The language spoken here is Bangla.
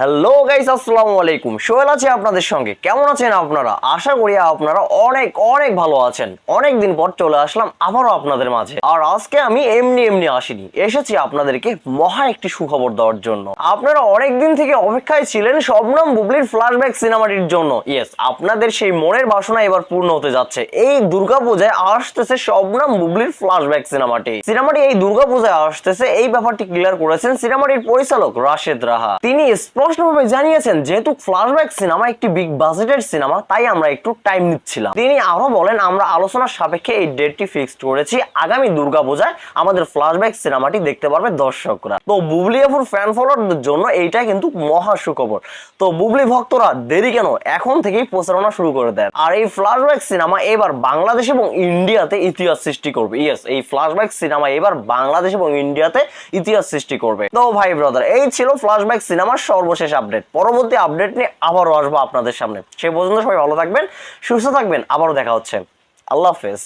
হ্যালো গাইস, আসসালামু আলাইকুম। সোহেল আছে আপনাদের সঙ্গে। কেমন আছেন আপনারা? আশা করি আপনারা অনেক অনেক ভালো আছেন। অনেক দিন পর চলে আসলাম আবারও আপনাদের মাঝে। আর আজকে আমি এমনি এমনি আসিনি, এসেছি আপনাদেরকে মহা একটি সুখবর দেওয়ার জন্য। আপনারা অনেক দিন থেকে অপেক্ষায় ছিলেন শবনম বুবলির ফ্ল্যাশব্যাক সিনেমাটির জন্য। ইয়েস, আপনাদের সেই মনের বাসনা এবার পূর্ণ হতে যাচ্ছে। এই দুর্গাপূজায় আসতেছে শবনম বুবলির ফ্ল্যাশব্যাক সিনেমাটি এই দুর্গাপূজায় আসতেছে। এই ব্যাপারটি ক্লিয়ার করেছেন সিনেমাটির পরিচালক রাশেদ রাহা। তিনি স্পষ্টভাবে জানিয়েছেন যেহেতু ফ্ল্যাশব্যাক সিনেমা একটি বিগ বাজেটের সিনেমা, তাই আমরা একটু টাইম নিচ্ছিলাম। তিনি আরো বলেন, আমরা আলোচনার সাপেক্ষে এই ডেটটি ফিক্সড করেছি। আগামী দুর্গাপূজায় আমাদের ফ্ল্যাশব্যাক সিনেমাটি দেখতে পারবে দর্শকরা। তো বুবলি আপুর ফ্যান ফলোয়ারদের জন্য এইটা কিন্তু মহা সুখবর। তো বুবলি ভক্তরা দেরি কেন, এখন থেকেই প্রচারণা শুরু করে দেন। আর এই ফ্ল্যাশব্যাক সিনেমা এবার বাংলাদেশ এবং ইন্ডিয়াতে ইতিহাস সৃষ্টি করবে। ইয়েস, এই ফ্ল্যাশব্যাক সিনেমা এবার বাংলাদেশ এবং ইন্ডিয়াতে ইতিহাস সৃষ্টি করবে। তো ভাই ব্রাদার, এই ছিল ফ্ল্যাশব্যাক সিনেমার সর্বশেষ আপডেট। পরবর্তী আপডেট নিয়ে আবারও আসবো আপনাদের সামনে। সেই পর্যন্ত সবাই ভালো থাকবেন, সুস্থ থাকবেন। আবারও দেখা হচ্ছে। আল্লাহ হাফেজ।